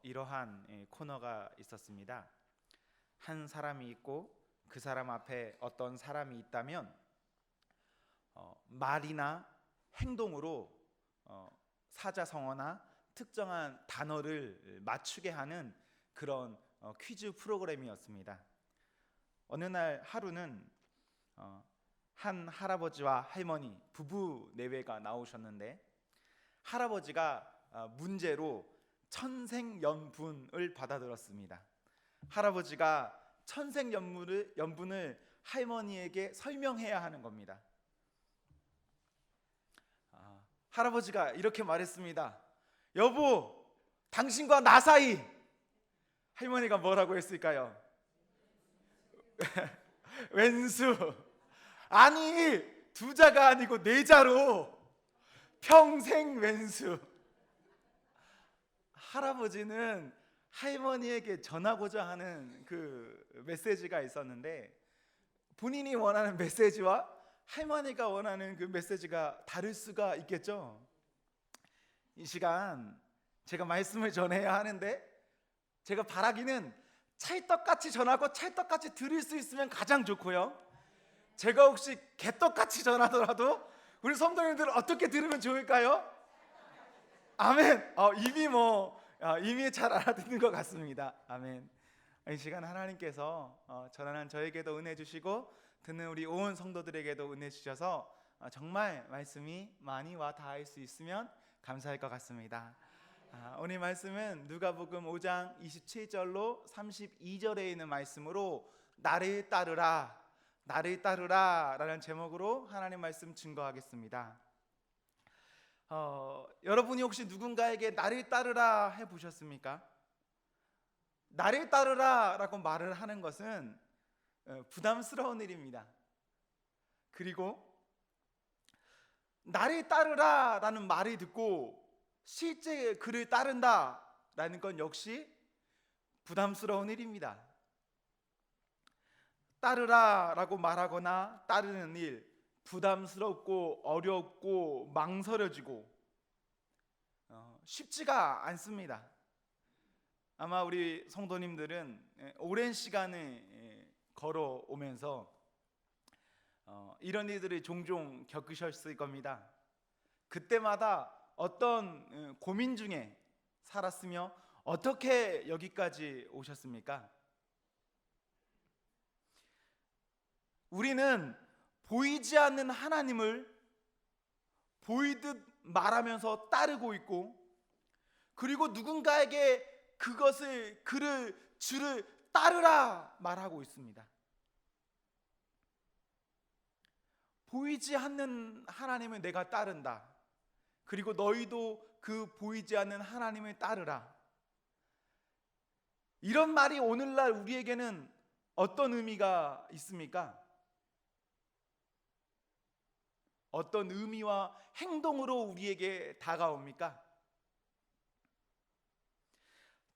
이러한 코너가 있었습니다. 한 사람이 있고 그 사람 앞에 어떤 사람이 있다면 말이나 행동으로 사자성어나 특정한 단어를 맞추게 하는 그런 퀴즈 프로그램이었습니다. 어느 날 하루는 한 할아버지와 할머니 부부 내외가 나오셨는데, 할아버지가 문제로 천생연분을 받아들었습니다. 할아버지가 천생연분을 할머니에게 설명해야 하는 겁니다. 할아버지가 이렇게 말했습니다. 여보, 당신과 나 사이. 할머니가 뭐라고 했을까요? 왼수. 아니, 두 자가 아니고 네 자로 평생 왼수. 할아버지는 할머니에게 전하고자 하는 그 메시지가 있었는데, 본인이 원하는 메시지와 할머니가 원하는 그 메시지가 다를 수가 있겠죠. 이 시간 제가 말씀을 전해야 하는데, 제가 바라기는 찰떡같이 전하고 찰떡같이 들을 수 있으면 가장 좋고요, 제가 혹시 개떡같이 전하더라도 우리 성도님들 어떻게 들으면 좋을까요? 아멘. 이미 잘 알아듣는 것 같습니다. 아멘. 이 시간 하나님께서 전하는 저에게도 은혜 주시고 듣는 우리 온 성도들에게도 은혜 주셔서 정말 말씀이 많이 와 닿을 수 있으면 감사할 것 같습니다. 오늘 말씀은 누가복음 5장 27절로 32절에 있는 말씀으로 나를 따르라, 나를 따르라 라는 제목으로 하나님 말씀 증거하겠습니다. 여러분이 혹시 누군가에게 나를 따르라 해보셨습니까? 나를 따르라 라고 말을 하는 것은 부담스러운 일입니다. 그리고 나를 따르라 라는 말을 듣고 실제 그를 따른다 라는 건 역시 부담스러운 일입니다. 따르라 라고 말하거나 따르는 일, 부담스럽고 어렵고 망설여지고 쉽지가 않습니다. 아마 우리 성도님들은 오랜 시간을 걸어오면서 이런 일들을 종종 겪으셨을 겁니다. 그때마다 어떤 고민 중에 살았으며 어떻게 여기까지 오셨습니까? 우리는 보이지 않는 하나님을 보이듯 말하면서 따르고 있고, 그리고 누군가에게 주를 따르라 말하고 있습니다. 보이지 않는 하나님을 내가 따른다. 그리고 너희도 그 보이지 않는 하나님을 따르라. 이런 말이 오늘날 우리에게는 어떤 의미가 있습니까? 어떤 의미와 행동으로 우리에게 다가옵니까?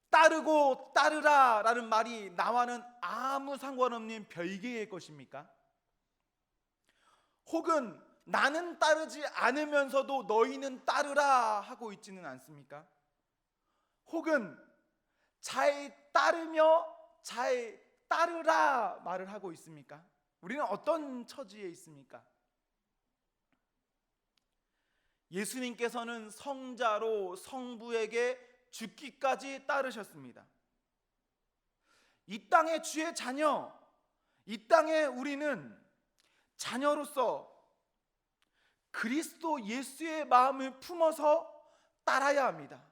따르고 따르라 라는 말이 나와는 아무 상관없는 별개의 것입니까? 혹은 나는 따르지 않으면서도 너희는 따르라 하고 있지는 않습니까? 혹은 잘 따르며 잘 따르라 말을 하고 있습니까? 우리는 어떤 처지에 있습니까? 예수님께서는 성자로 성부에게 죽기까지 따르셨습니다. 이 땅의 주의 자녀, 이 땅에 우리는 자녀로서 그리스도 예수의 마음을 품어서 따라야 합니다.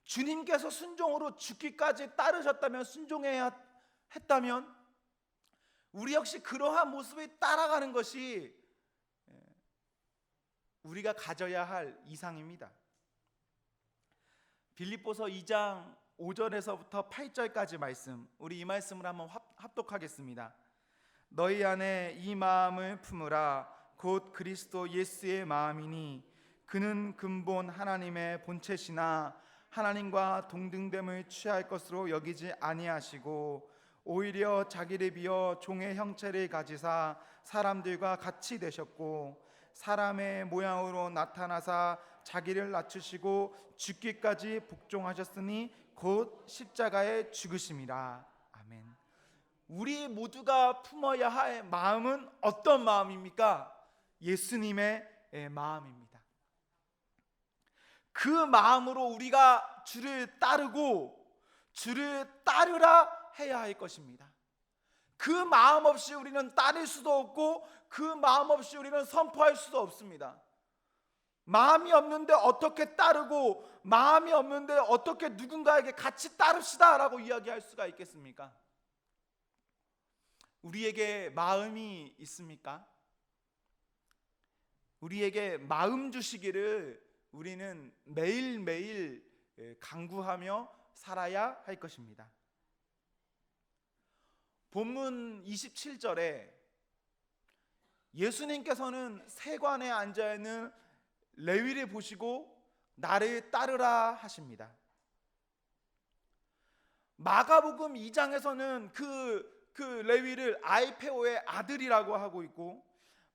주님께서 순종으로 죽기까지 따르셨다면, 순종해야 했다면 우리 역시 그러한 모습을 따라가는 것이 우리가 가져야 할 이상입니다. 빌립보서 2장 5절에서부터 8절까지 말씀, 우리 이 말씀을 한번 합독하겠습니다. 너희 안에 이 마음을 품으라. 곧 그리스도 예수의 마음이니 그는 근본 하나님의 본체시나 하나님과 동등됨을 취할 것으로 여기지 아니하시고 오히려 자기를 비어 종의 형체를 가지사 사람들과 같이 되셨고 사람의 모양으로 나타나사 자기를 낮추시고 죽기까지 복종하셨으니 곧 십자가에 죽으심이라. 아멘. 우리 모두가 품어야 할 마음은 어떤 마음입니까? 예수님의 마음입니다. 그 마음으로 우리가 주를 따르고 주를 따르라 해야 할 것입니다. 그 마음 없이 우리는 따를 수도 없고 그 마음 없이 우리는 선포할 수도 없습니다. 마음이 없는데 어떻게 따르고 마음이 없는데 어떻게 누군가에게 같이 따릅시다 라고 이야기할 수가 있겠습니까? 우리에게 마음이 있습니까? 우리에게 마음 주시기를 우리는 매일매일 간구하며 살아야 할 것입니다. 본문 27절에 예수님께서는 세관에 앉아있는 레위를 보시고 나를 따르라 하십니다. 마가복음 2장에서는 그 레위를 알페오의 아들이라고 하고 있고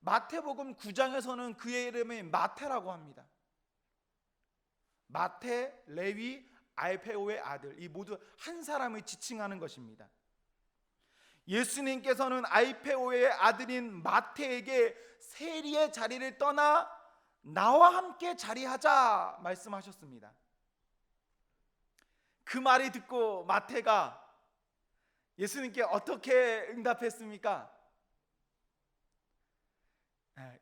마태복음 9장에서는 그의 이름이 마태라고 합니다. 마태, 레위, 알페오의 아들, 이 모두 한 사람을 지칭하는 것입니다. 예수님께서는 알페오의 아들인 마태에게 세리의 자리를 떠나 나와 함께 자리하자 말씀하셨습니다. 그 말을 듣고 마태가 예수님께 어떻게 응답했습니까?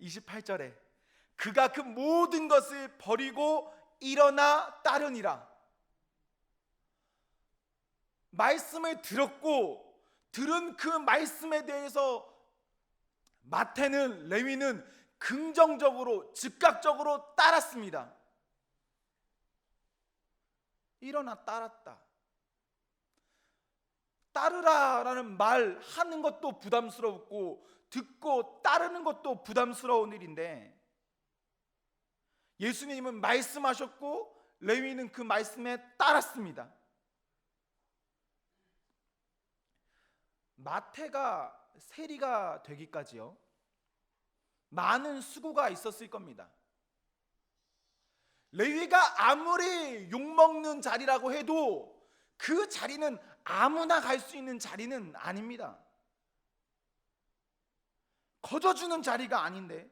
28절에 그가 그 모든 것을 버리고 일어나 따르니라. 말씀을 들었고 들은 그 말씀에 대해서 마태는 레위는 긍정적으로 즉각적으로 따랐습니다. 일어나 따랐다. 따르라라는 말 하는 것도 부담스럽고 듣고 따르는 것도 부담스러운 일인데 예수님은 말씀하셨고 레위는 그 말씀에 따랐습니다. 마태가 세리가 되기까지요 많은 수고가 있었을 겁니다. 레위가 아무리 욕먹는 자리라고 해도 그 자리는 아무나 갈 수 있는 자리는 아닙니다. 거저주는 자리가 아닌데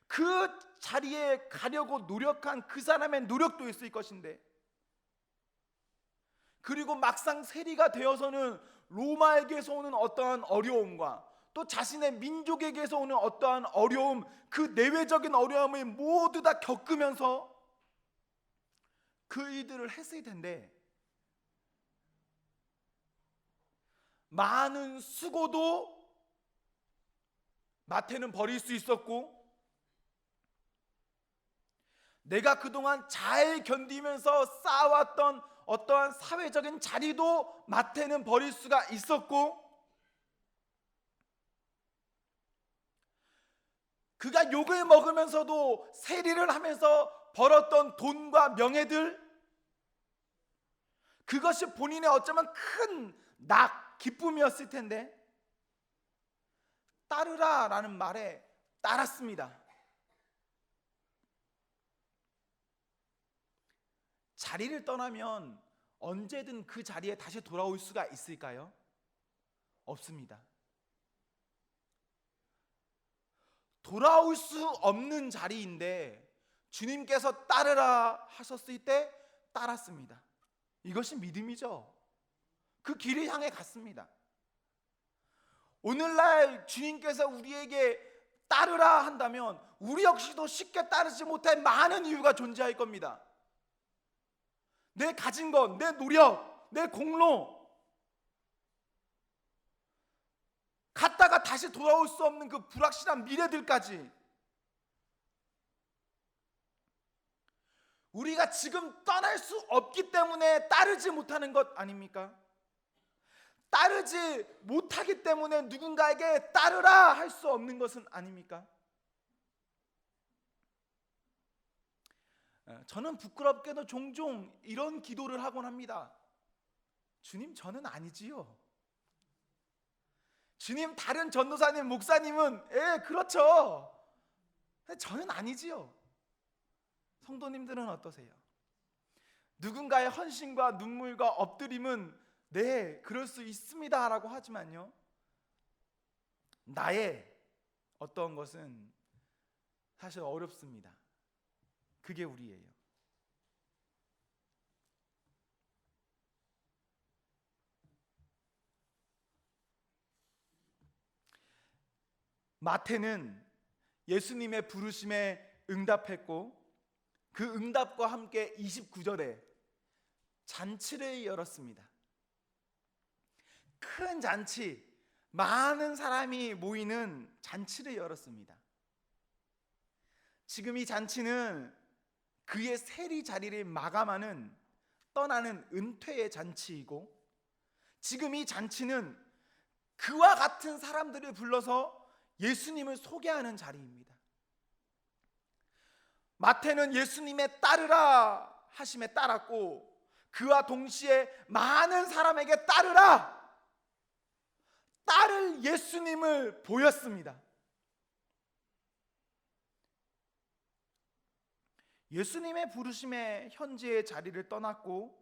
그 자리에 가려고 노력한 그 사람의 노력도 있을 것인데 그리고 막상 세리가 되어서는 로마에게서 오는 어떠한 어려움과 또 자신의 민족에게서 오는 어떠한 어려움, 그 내외적인 어려움을 모두 다 겪으면서 그 일들을 했을 텐데 많은 수고도 마태는 버릴 수 있었고 내가 그동안 잘 견디면서 쌓아왔던 어떠한 사회적인 자리도 마태는 버릴 수가 있었고 그가 욕을 먹으면서도 세리를 하면서 벌었던 돈과 명예들 그것이 본인의 어쩌면 큰 기쁨이었을 텐데 따르라라는 말에 따랐습니다. 자리를 떠나면 언제든 그 자리에 다시 돌아올 수가 있을까요? 없습니다. 돌아올 수 없는 자리인데 주님께서 따르라 하셨을 때 따랐습니다. 이것이 믿음이죠. 그 길을 향해 갔습니다. 오늘날 주님께서 우리에게 따르라 한다면 우리 역시도 쉽게 따르지 못할 많은 이유가 존재할 겁니다. 내 가진 것, 내 노력, 내 공로 갔다가 다시 돌아올 수 없는 그 불확실한 미래들까지 우리가 지금 떠날 수 없기 때문에 따르지 못하는 것 아닙니까? 따르지 못하기 때문에 누군가에게 따르라 할 수 없는 것은 아닙니까? 저는 부끄럽게도 종종 이런 기도를 하곤 합니다. 주님, 저는 아니지요. 주님, 다른 전도사님, 목사님은 그렇죠. 저는 아니지요. 성도님들은 어떠세요? 누군가의 헌신과 눈물과 엎드림은 네, 그럴 수 있습니다 라고 하지만요, 나의 어떤 것은 사실 어렵습니다. 그게 우리예요. 마태는 예수님의 부르심에 응답했고 그 응답과 함께 29절에 잔치를 열었습니다. 큰 잔치, 많은 사람이 모이는 잔치를 열었습니다. 지금 이 잔치는 그의 세리 자리를 마감하는 떠나는 은퇴의 잔치이고, 지금 이 잔치는 그와 같은 사람들을 불러서 예수님을 소개하는 자리입니다. 마태는 예수님의 따르라 하심에 따랐고, 그와 동시에 많은 사람에게 따르라, 따를 예수님을 보였습니다. 예수님의 부르심에 현재의 자리를 떠났고,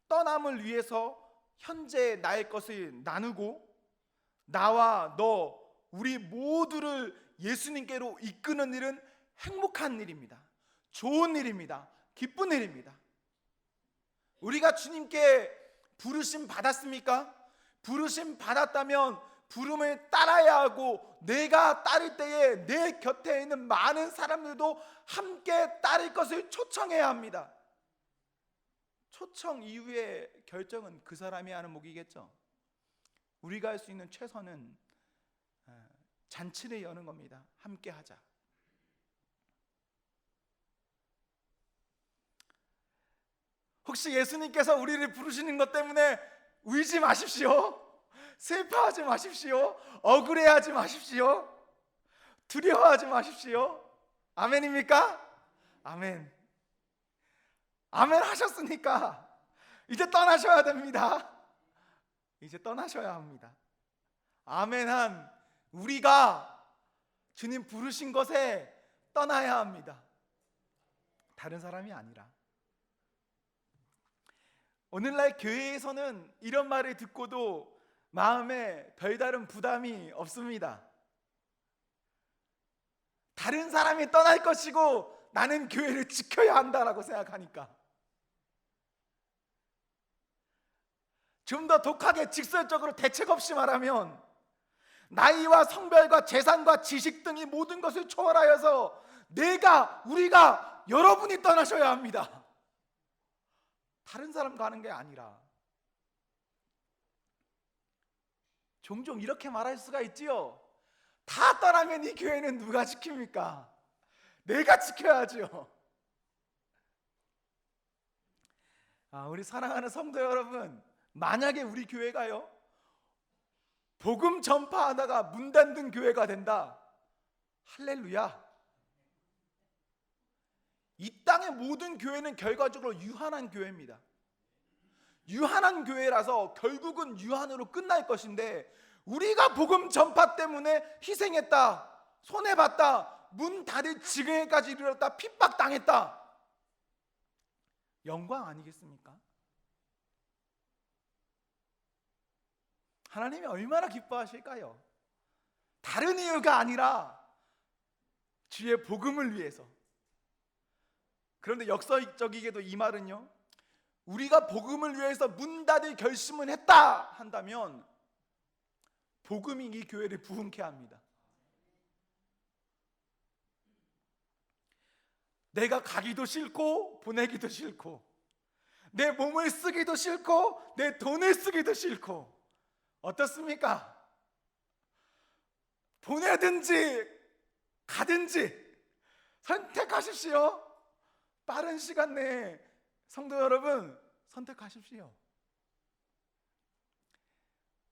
떠남을 위해서 현재 나의 것을 나누고, 나와 너 우리 모두를 예수님께로 이끄는 일은 행복한 일입니다. 좋은 일입니다. 기쁜 일입니다. 우리가 주님께 부르심 받았습니까? 부르심 받았다면 부름을 따라야 하고, 내가 따를 때에 내 곁에 있는 많은 사람들도 함께 따를 것을 초청해야 합니다. 초청 이후의 결정은 그 사람이 하는 몫이겠죠. 우리가 할 수 있는 최선은 잔치를 여는 겁니다. 함께 하자. 혹시 예수님께서 우리를 부르시는 것 때문에 울지 마십시오. 슬퍼하지 마십시오. 억울해하지 마십시오. 두려워하지 마십시오. 아멘입니까? 아멘. 아멘 하셨으니까 이제 떠나셔야 됩니다. 이제 떠나셔야 합니다. 아멘한 우리가 주님 부르신 것에 떠나야 합니다. 다른 사람이 아니라. 오늘날 교회에서는 이런 말을 듣고도 마음에 별다른 부담이 없습니다. 다른 사람이 떠날 것이고 나는 교회를 지켜야 한다라고 생각하니까. 좀 더 독하게 직설적으로 대책 없이 말하면, 나이와 성별과 재산과 지식 등이 모든 것을 초월하여서 우리가 여러분이 떠나셔야 합니다. 다른 사람 가는 게 아니라. 종종 이렇게 말할 수가 있지요. 다 떠나면 이 교회는 누가 지킵니까? 내가 지켜야죠. 우리 사랑하는 성도 여러분, 만약에 우리 교회가요, 복음 전파하다가 문 닫는 교회가 된다, 할렐루야. 이 땅의 모든 교회는 결과적으로 유한한 교회입니다. 유한한 교회라서 결국은 유한으로 끝날 것인데, 우리가 복음 전파 때문에 희생했다, 손해봤다, 문 닫을 지경에까지 이르렀다, 핍박당했다, 영광 아니겠습니까? 하나님이 얼마나 기뻐하실까요? 다른 이유가 아니라 주의 복음을 위해서. 그런데 역설적이게도 이 말은요, 우리가 복음을 위해서 문 닫을 결심을 했다 한다면 복음이 이 교회를 부흥케 합니다. 내가 가기도 싫고 보내기도 싫고, 내 몸을 쓰기도 싫고 내 돈을 쓰기도 싫고, 어떻습니까? 보내든지 가든지 선택하십시오. 빠른 시간 내에 성도 여러분, 선택하십시오.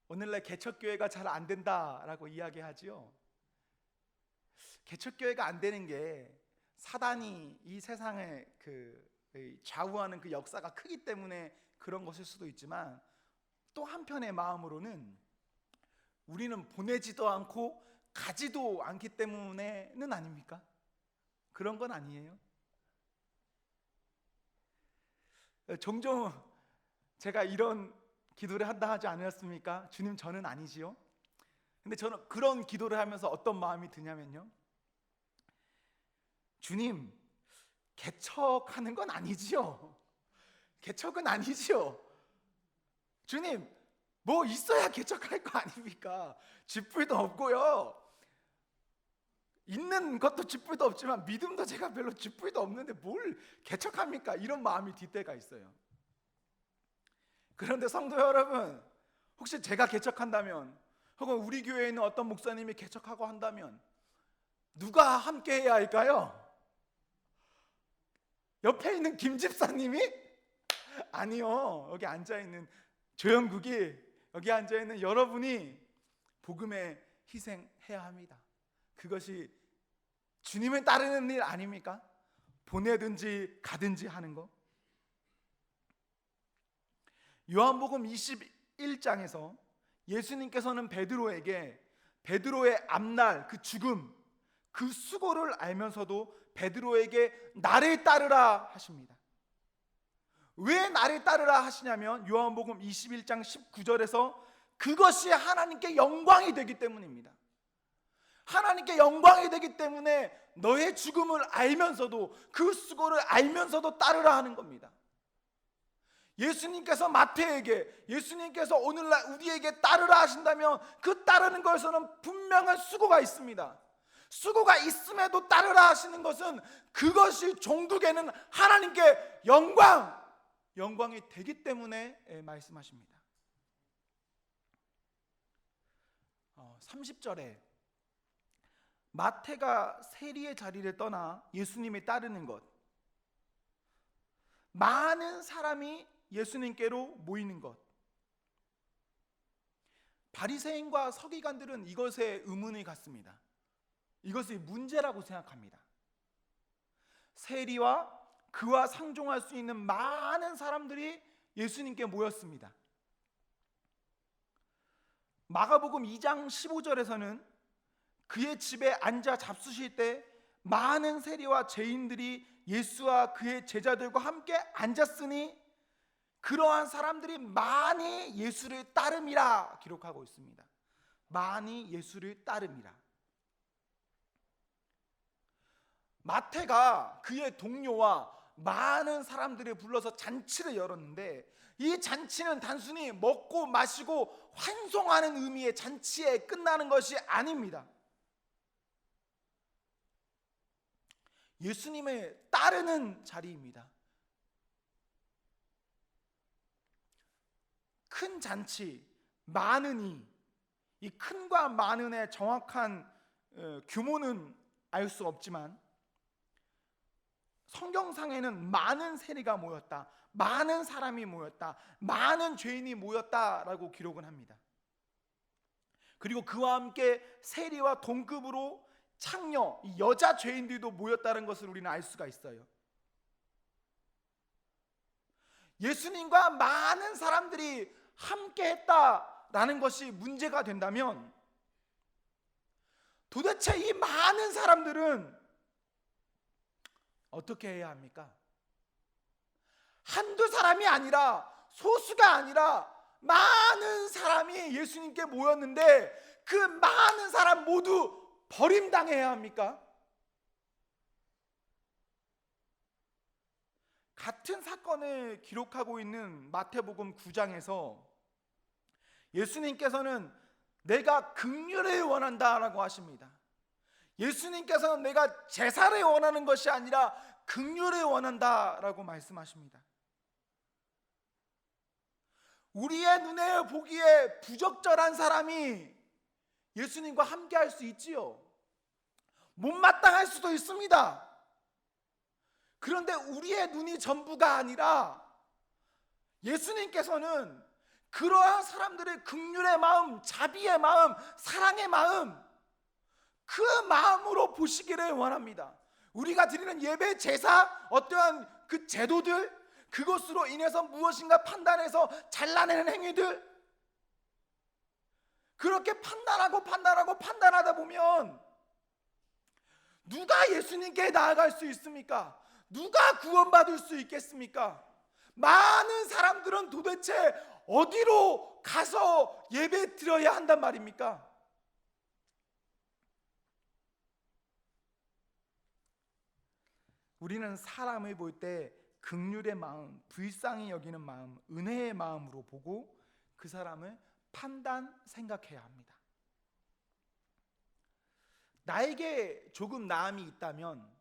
오늘날 개척교회가 잘 안 된다라고 이야기하지요. 개척교회가 안 되는 게 사단이 이 세상을 좌우하는 그 역사가 크기 때문에 그런 것일 수도 있지만, 또 한편의 마음으로는 우리는 보내지도 않고 가지도 않기 때문에는 아닙니까? 그런 건 아니에요. 종종 제가 이런 기도를 한다 하지 않았습니까? 주님, 저는 아니지요. 근데 저는 그런 기도를 하면서 어떤 마음이 드냐면요, 주님, 개척하는 건 아니지요. 개척은 아니지요. 주님, 뭐 있어야 개척할 거 아닙니까? 쥐뿔도 없고요, 있는 것도 쥐뿔도 없지만 믿음도 제가 별로 쥐뿔도 없는데 뭘 개척합니까? 이런 마음이 들 때가 있어요. 그런데 성도 여러분, 혹시 제가 개척한다면, 혹은 우리 교회에 있는 어떤 목사님이 개척하고 한다면 누가 함께 해야 할까요? 옆에 있는 김 집사님이? 아니요, 여기 앉아있는 조영국이, 여기 앉아있는 여러분이 복음에 희생해야 합니다. 그것이 주님을 따르는 일 아닙니까? 보내든지 가든지 하는 거. 요한복음 21장에서 예수님께서는 베드로에게 베드로의 앞날 그 죽음, 그 수고를 알면서도 베드로에게 나를 따르라 하십니다. 왜 나를 따르라 하시냐면 요한복음 21장 19절에서 그것이 하나님께 영광이 되기 때문입니다. 하나님께 영광이 되기 때문에 너의 죽음을 알면서도, 그 수고를 알면서도 따르라 하는 겁니다. 예수님께서 마태에게, 예수님께서 오늘날 우리에게 따르라 하신다면 그 따르는 것에서는 분명한 수고가 있습니다. 수고가 있음에도 따르라 하시는 것은 그것이 종국에는 하나님께 영광이 되기 때문에 말씀하십니다. 30절에 마태가 세리의 자리를 떠나 예수님을 따르는 것, 많은 사람이 예수님께로 모이는 것, 바리새인과 서기관들은 이것에 의문을 갖습니다. 이것이 문제라고 생각합니다. 세리와 그와 상종할 수 있는 많은 사람들이 예수님께 모였습니다. 마가복음 2장 15절에서는 그의 집에 앉아 잡수실 때 많은 세리와 죄인들이 예수와 그의 제자들과 함께 앉았으니 그러한 사람들이 많이 예수를 따름이라 기록하고 있습니다. 많이 예수를 따름이라. 마태가 그의 동료와 많은 사람들을 불러서 잔치를 열었는데, 이 잔치는 단순히 먹고 마시고 환송하는 의미의 잔치에 끝나는 것이 아닙니다. 예수님을 따르는 자리입니다. 큰 잔치, 많으니, 이 큰과 많은의 정확한 규모는 알 수 없지만 성경상에는 많은 세리가 모였다, 많은 사람이 모였다, 많은 죄인이 모였다라고 기록은 합니다. 그리고 그와 함께 세리와 동급으로 창녀, 여자 죄인들도 모였다는 것을 우리는 알 수가 있어요. 예수님과 많은 사람들이 함께 했다라는 것이 문제가 된다면, 도대체 이 많은 사람들은 어떻게 해야 합니까? 한두 사람이 아니라, 소수가 아니라 많은 사람이 예수님께 모였는데 그 많은 사람 모두 버림당해야 합니까? 같은 사건을 기록하고 있는 마태복음 9장에서 예수님께서는 내가 긍휼을 원한다라고 하십니다. 예수님께서는 내가 제사를 원하는 것이 아니라 긍휼을 원한다라고 말씀하십니다. 우리의 눈에 보기에 부적절한 사람이 예수님과 함께 할 수 있지요. 못마땅할 수도 있습니다. 그런데 우리의 눈이 전부가 아니라 예수님께서는 그러한 사람들의 긍휼의 마음, 자비의 마음, 사랑의 마음, 그 마음으로 보시기를 원합니다. 우리가 드리는 예배, 제사, 어떠한 그 제도들, 그것으로 인해서 무엇인가 판단해서 잘라내는 행위들, 그렇게 판단하다 보면 누가 예수님께 나아갈 수 있습니까? 누가 구원받을 수 있겠습니까? 많은 사람들은 도대체 어디로 가서 예배 드려야 한단 말입니까? 우리는 사람을 볼 때 긍휼의 마음, 불쌍히 여기는 마음, 은혜의 마음으로 보고 그 사람을 생각해야 합니다. 나에게 조금 나음이 있다면,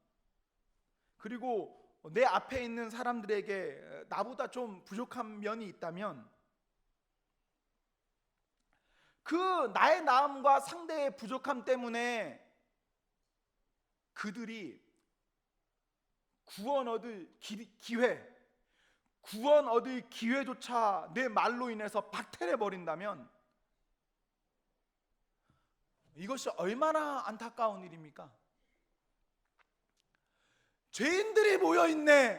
그리고 내 앞에 있는 사람들에게 나보다 좀 부족한 면이 있다면, 그 나의 나음과 상대의 부족함 때문에 그들이 구원 얻을 기회조차 내 말로 인해서 박탈해 버린다면 이것이 얼마나 안타까운 일입니까? 죄인들이 모여있는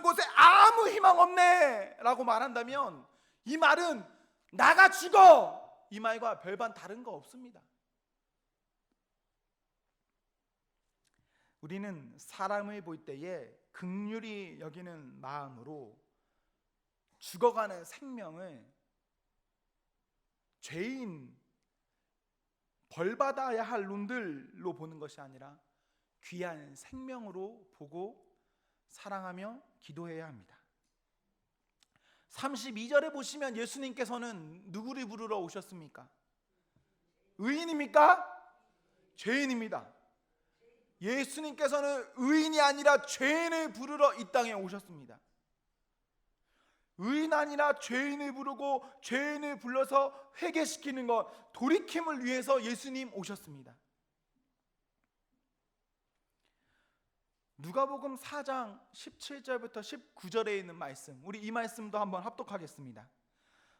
곳에 아무 희망 없네 라고 말한다면 이 말은 나가 죽어, 이 말과 별반 다른 거 없습니다. 우리는 사람을 볼 때에 긍휼히 여기는 마음으로 죽어가는 생명을 죄인, 벌받아야 할 놈들로 보는 것이 아니라 귀한 생명으로 보고 사랑하며 기도해야 합니다. 32절에 보시면 예수님께서는 누구를 부르러 오셨습니까? 의인입니까? 죄인입니다. 예수님께서는 의인이 아니라 죄인을 부르러 이 땅에 오셨습니다. 의인 아니라 죄인을 부르고 죄인을 불러서 회개시키는 것, 돌이킴을 위해서 예수님 오셨습니다. 누가복음 4장 17절부터 19절에 있는 말씀, 우리 이 말씀도 한번 합독하겠습니다.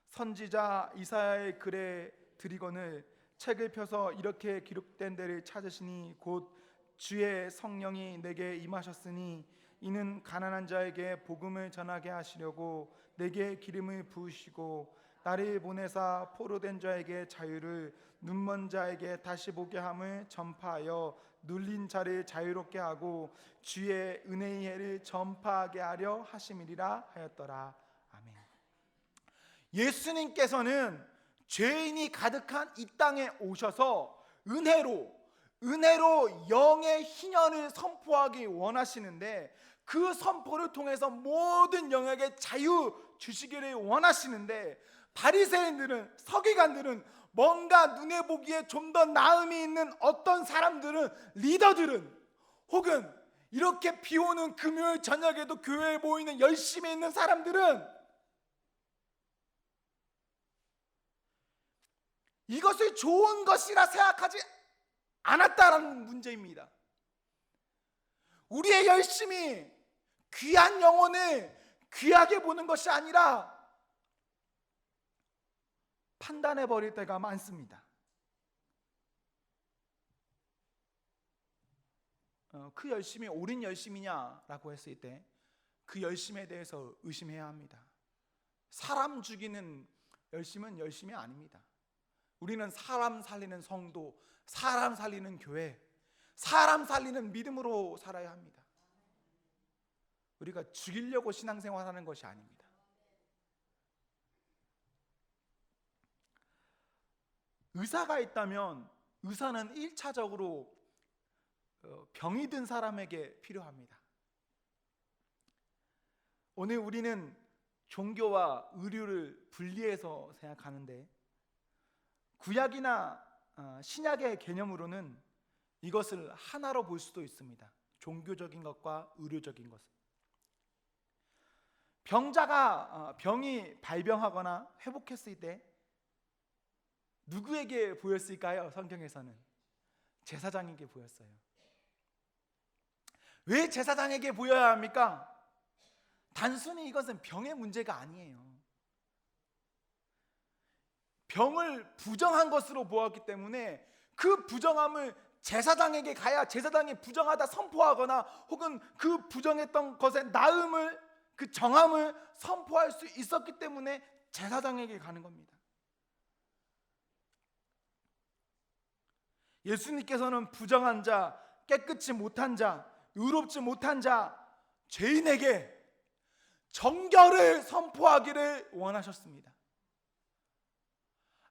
선지자 이사야의 글에 드리거늘 책을 펴서 이렇게 기록된 데를 찾으시니 곧 주의 성령이 내게 임하셨으니 이는 가난한 자에게 복음을 전하게 하시려고 내게 기름을 부으시고 나를 보내사 포로된 자에게 자유를, 눈먼 자에게 다시 보게 함을 전파하여 눌린 자를 자유롭게 하고 주의 은혜의 해를 전파하게 하려 하심이리라 하였더라. 아멘. 예수님께서는 죄인이 가득한 이 땅에 오셔서 은혜로 영의 희년을 선포하기 원하시는데, 그 선포를 통해서 모든 영에게 자유 주시기를 원하시는데, 바리새인들은, 서기관들은, 뭔가 눈에 보기에 좀 더 나음이 있는 어떤 사람들은, 리더들은, 혹은 이렇게 비 오는 금요일 저녁에도 교회에 모이는 열심히 있는 사람들은 이것을 좋은 것이라 생각하지 않았다라는 문제입니다. 우리의 열심이 귀한 영혼을 귀하게 보는 것이 아니라 판단해 버릴 때가 많습니다. 그 열심이 옳은 열심이냐라고 했을 때 그 열심에 대해서 의심해야 합니다. 사람 죽이는 열심은 열심이 아닙니다. 우리는 사람 살리는 성도, 사람 살리는 교회, 사람 살리는 믿음으로 살아야 합니다. 우리가 죽이려고 신앙생활하는 것이 아닙니다. 의사가 있다면 의사는 1차적으로 병이 든 사람에게 필요합니다. 오늘 우리는 종교와 의료를 분리해서 생각하는데, 구약이나 신약의 개념으로는 이것을 하나로 볼 수도 있습니다. 종교적인 것과 의료적인 것을. 병자가 병이 발병하거나 회복했을 때 누구에게 보였을까요? 성경에서는 제사장에게 보였어요. 왜 제사장에게 보여야 합니까? 단순히 이것은 병의 문제가 아니에요. 병을 부정한 것으로 보았기 때문에 그 부정함을 제사장에게 가야 제사장이 부정하다 선포하거나, 혹은 그 부정했던 것의 나음을, 그 정함을 선포할 수 있었기 때문에 제사장에게 가는 겁니다. 예수님께서는 부정한 자, 깨끗이 못한 자, 의롭지 못한 자, 죄인에게 정결을 선포하기를 원하셨습니다.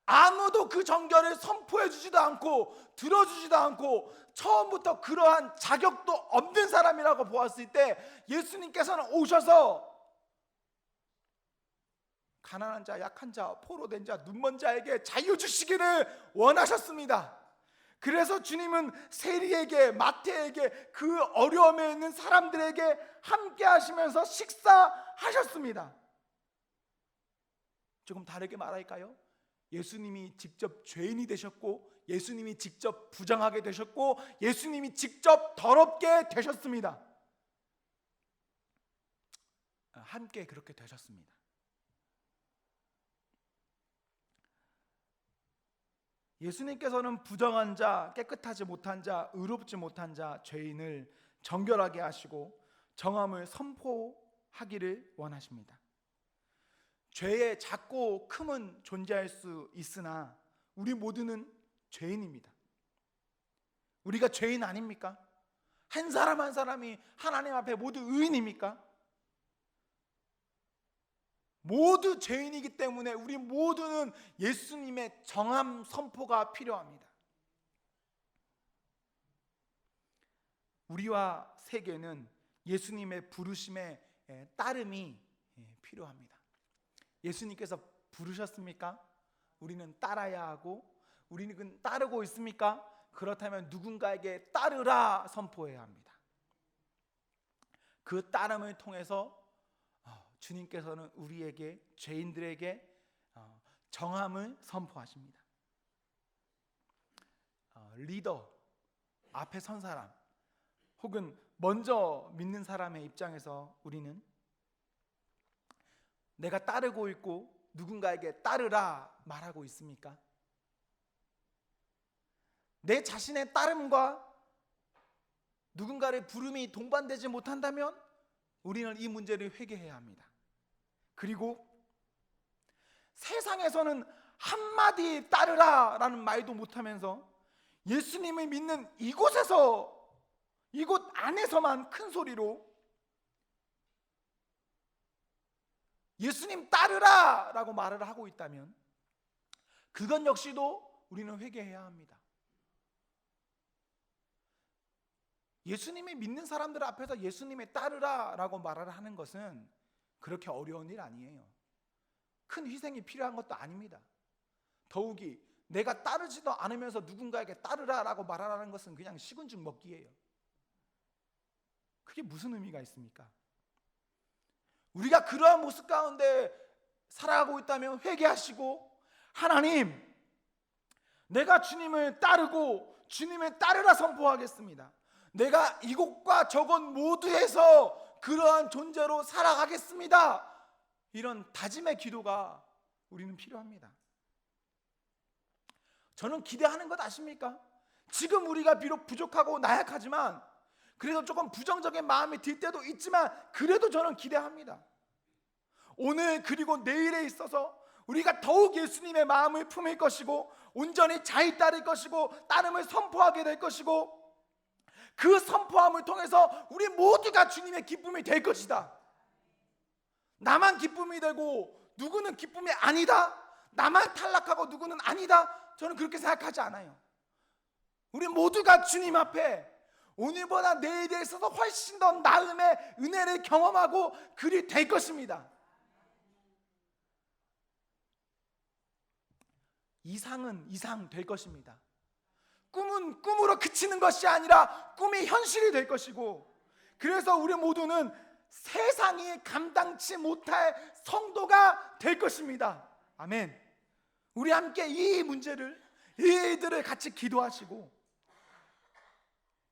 아무도 그 정결을 선포해 주지도 않고 들어주지도 않고 처음부터 그러한 자격도 없는 사람이라고 보았을 때 예수님께서는 오셔서 가난한 자, 약한 자, 포로된 자, 눈먼 자에게 자유 주시기를 원하셨습니다. 그래서 주님은 세리에게, 마태에게, 그 어려움에 있는 사람들에게 함께 하시면서 식사하셨습니다. 조금 다르게 말할까요? 예수님이 직접 죄인이 되셨고, 예수님이 직접 부정하게 되셨고, 예수님이 직접 더럽게 되셨습니다. 함께 그렇게 되셨습니다. 예수님께서는 부정한 자, 깨끗하지 못한 자, 의롭지 못한 자, 죄인을 정결하게 하시고 정함을 선포하기를 원하십니다. 죄의 작고 큼은 존재할 수 있으나 우리 모두는 죄인입니다. 우리가 죄인 아닙니까? 한 사람 한 사람이 하나님 앞에 모두 의인입니까? 모두 죄인이기 때문에 우리 모두는 예수님의 정함 선포가 필요합니다. 우리와 세계는 예수님의 부르심에 따름이 필요합니다. 예수님께서 부르셨습니까? 우리는 따라야 하고, 우리는 따르고 있습니까? 그렇다면 누군가에게 따르라 선포해야 합니다. 그 따름을 통해서 주님께서는 우리에게, 죄인들에게 정함을 선포하십니다. 리더, 앞에 선 사람, 혹은 먼저 믿는 사람의 입장에서 우리는 내가 따르고 있고 누군가에게 따르라 말하고 있습니까? 내 자신의 따름과 누군가의 부름이 동반되지 못한다면 우리는 이 문제를 회개해야 합니다. 그리고 세상에서는 한마디 따르라 라는 말도 못하면서 예수님을 믿는 이곳에서, 이곳 안에서만 큰 소리로 예수님 따르라 라고 말을 하고 있다면 그건 역시도 우리는 회개해야 합니다. 예수님이 믿는 사람들 앞에서 예수님의 따르라 라고 말을 하는 것은 그렇게 어려운 일 아니에요. 큰 희생이 필요한 것도 아닙니다. 더욱이 내가 따르지도 않으면서 누군가에게 따르라 라고 말하라는 것은 그냥 식은 죽 먹기예요. 그게 무슨 의미가 있습니까? 우리가 그러한 모습 가운데 살아가고 있다면 회개하시고, 하나님, 내가 주님을 따르고 주님을 따르라 선포하겠습니다. 내가 이곳과 저곳 모두에서 그러한 존재로 살아가겠습니다. 이런 다짐의 기도가 우리는 필요합니다. 저는 기대하는 것 아십니까? 지금 우리가 비록 부족하고 나약하지만, 그래서 조금 부정적인 마음이 들 때도 있지만, 그래도 저는 기대합니다. 오늘 그리고 내일에 있어서 우리가 더욱 예수님의 마음을 품을 것이고, 온전히 잘 따를 것이고, 따름을 선포하게 될 것이고, 그 선포함을 통해서 우리 모두가 주님의 기쁨이 될 것이다. 나만 기쁨이 되고 누구는 기쁨이 아니다, 나만 탈락하고 누구는 아니다, 저는 그렇게 생각하지 않아요. 우리 모두가 주님 앞에 오늘보다 내일에 있어서 훨씬 더 나음의 은혜를 경험하고 그리 될 것입니다. 이상은 이상 될 것입니다. 꿈은 꿈으로 그치는 것이 아니라 꿈이 현실이 될 것이고, 그래서 우리 모두는 세상이 감당치 못할 성도가 될 것입니다. 아멘. 우리 함께 이 문제를, 이 일들을 같이 기도하시고,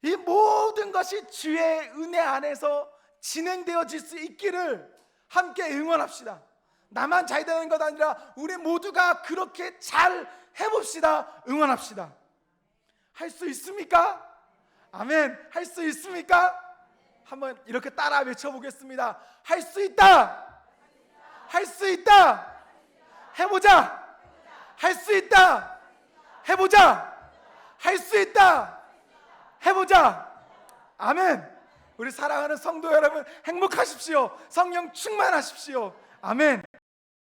이 모든 것이 주의 은혜 안에서 진행되어질 수 있기를 함께 응원합시다. 나만 잘 되는 것 아니라 우리 모두가 그렇게 잘 해봅시다. 응원합시다. 할 수 있습니까? 아멘. 할 수 있습니까? 한번 이렇게 따라 외쳐보겠습니다. 할 수 있다. 할 수 있다. 해보자. 할 수 있다. 해보자. 할 수 있다. 해보자. 아멘. 우리 사랑하는 성도 여러분 행복하십시오. 성령 충만하십시오. 아멘.